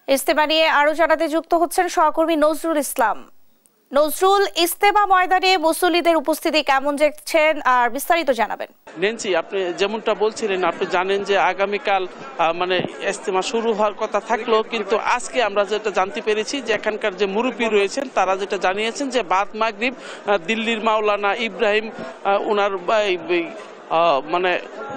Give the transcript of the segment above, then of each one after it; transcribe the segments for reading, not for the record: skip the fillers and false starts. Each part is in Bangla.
ইস্তেমা নিয়ে আরো জানাতে যুক্ত হচ্ছেন সহকর্মী নজরুল ইসলাম। নজরুল, ইস্তেমা ময়দানে মুসল্লিদের উপস্থিতি কেমন দেখছেন আর বিস্তারিত জানাবেন। নেন্সি, আপনি যেমনটা বলছিলেন, আপনি জানেন যে আগামীকাল মানে ইস্তেমা শুরু হওয়ার কথা থাকলেও কিন্তু আজকে আমরা যেটা জানতে পেরেছি যে এখানকার যে মুরব্বী রয়েছেন তারা যেটা জানিয়েছেন যে বাদ মাগরিব দিল্লির মাওলানা ইব্রাহিম ওনার মানে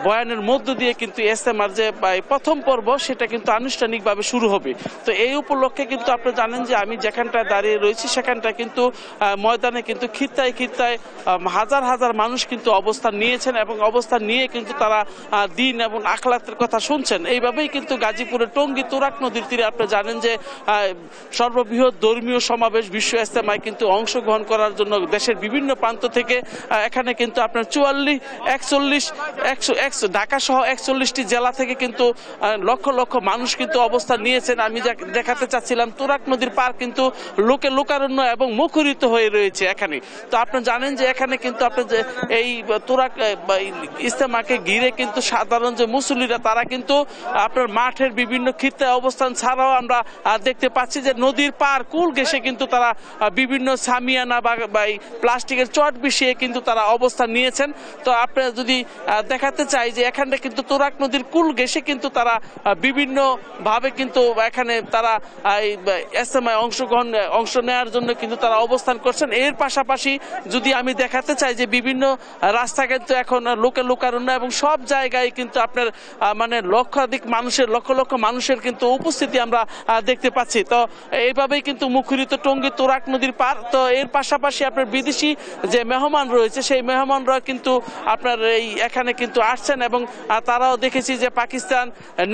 বয়ানের মধ্য দিয়ে কিন্তু ইস্তেমার যে প্রথম পর্ব সেটা কিন্তু আনুষ্ঠানিকভাবে শুরু হবে। তো এই উপলক্ষে কিন্তু আপনি জানেন যে আমি যেখানটায় দাঁড়িয়ে রয়েছি সেখানটা কিন্তু ময়দানে কিন্তু খিত্তায় খিত্তায় হাজার হাজার মানুষ কিন্তু অবস্থান নিয়েছেন এবং অবস্থান নিয়ে কিন্তু তারা দিন এবং আখলাতের কথা শুনছেন। এইভাবেই কিন্তু গাজীপুরের টঙ্গী তুরাগ নদীর তীরে আপনি জানেন যে সর্ববৃহৎ ধর্মীয় সমাবেশ বিশ্ব ইস্তেমায় কিন্তু অংশগ্রহণ করার জন্য দেশের বিভিন্ন প্রান্ত থেকে এখানে কিন্তু আপনার 41 ঢাকা সহ 41টি জেলা থেকে কিন্তু লক্ষ লক্ষ মানুষ কিন্তু অবস্থান নিয়েছেন। আমি দেখাতে চাচ্ছিলাম তুরাগ নদীর পার কিন্তু লোকে লোকারণ্য এবং মুখরিত হয়ে রয়েছে এখানে। তো আপনি জানেন যে এখানে কিন্তু আপনি যে এই তুরাগ ইস্তেমাকে ঘিরে কিন্তু সাধারণ যে মুসল্লিরা তারা কিন্তু আপনার মাঠের বিভিন্ন খিত্তায় অবস্থান ছাড়াও আমরা দেখতে পাচ্ছি যে নদীর পার কুল ঘেঁষে কিন্তু তারা বিভিন্ন সামিয়ানা বা প্লাস্টিকের চট বিছিয়ে কিন্তু তারা অবস্থান নিয়েছেন। তো আপনি যদি দেখাতে চাই যে এখানে কিন্তু তুরাগ নদীর কুল ঘেঁষে কিন্তু তারা বিভিন্ন ভাবে কিন্তু এখানে তারা ইস্তেমায় অংশ নেওয়ার জন্য কিন্তু তারা অবস্থান করছেন। এর পাশাপাশি যদি আমি দেখাতে চাই যে বিভিন্ন রাস্তা কিন্তু এখন লোকে লোকারণ্য এবং সব জায়গায় কিন্তু আপনার মানে লক্ষাধিক মানুষের লক্ষ লক্ষ মানুষের কিন্তু উপস্থিতি আমরা দেখতে পাচ্ছি। তো এইভাবেই কিন্তু মুখরিত টঙ্গী তুরাগ নদীর পার। তো এর পাশাপাশি আপনার বিদেশি যে মেহমান রয়েছে সেই মেহমানরা কিন্তু আপনার এখানে কিন্তু আসছেন এবং তারাও দেখেছি যে পাকিস্তান,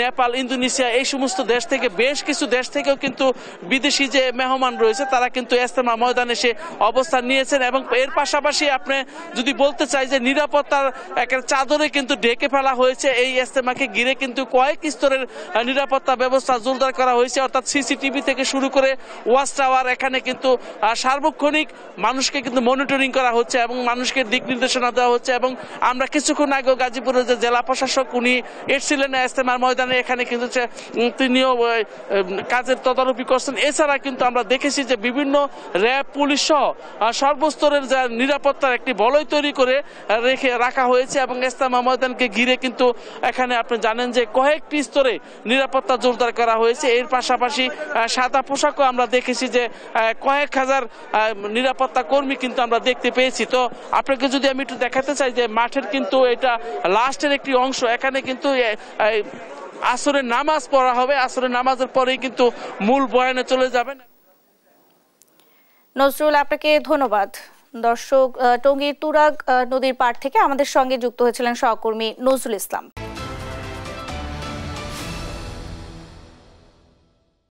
নেপাল, ইন্দোনেশিয়া এই সমস্ত দেশ থেকে বেশ কিছু দেশ থেকেও কিন্তু বিদেশি যে মেহমান রয়েছে তারা কিন্তু ইস্তেমা ময়দানে এসে অবস্থান নিয়েছেন। এবং এর পাশাপাশি আপনি যদি বলতে চাই যে নিরাপত্তার একটা চাদরে কিন্তু ঢেকে ফেলা হয়েছে। এই ইস্তেমাকে ঘিরে কিন্তু কয়েক স্তরের নিরাপত্তা ব্যবস্থা জোরদার করা হয়েছে, অর্থাৎ সিসিটিভি থেকে শুরু করে ওয়াচ টাওয়ার এখানে কিন্তু সার্বক্ষণিক মানুষকে কিন্তু মনিটরিং করা হচ্ছে এবং মানুষকে দিক নির্দেশনা দেওয়া হচ্ছে। এবং আমরা কিছুক্ষণ আগে গাজীপুরের যে জেলা প্রশাসক উনি এসেছিলেন ইস্তেমার ময়দানে, এখানে কিন্তু তিনিও কাজের তদারকি করছেন। এছাড়া কিন্তু আমরা দেখেছি যে বিভিন্ন র্যাব, পুলিশ সহ সর্বস্তরের যা নিরাপত্তার একটি বলয় তৈরি করে রাখা হয়েছে এবং ইস্তেমা ময়দানকে ঘিরে কিন্তু এখানে আপনি জানেন যে কয়েকটি স্তরে নিরাপত্তা জোরদার করা হয়েছে। এর পাশাপাশি সাদা পোশাকও আমরা দেখেছি যে কয়েক হাজার নিরাপত্তা কর্মী কিন্তু আমরা দেখতে পেয়েছি। তো আপনাকে যদি আমি একটু দেখাতে চাই যে মাঠের কিন্তু এটা লাস্টের একটি অংশ, এখানে কিন্তু আসরের নামাজ পড়া হবে, আসরের নামাজের পরেই কিন্তু মূল বয়ানে চলে যাবেন। নজরুল, আপনাকে ধন্যবাদ। দর্শক, টঙ্গীর তুরাগ নদীর পাড় থেকে আমাদের সঙ্গে যুক্ত হয়েছিলেন সহকর্মী নজরুল ইসলাম।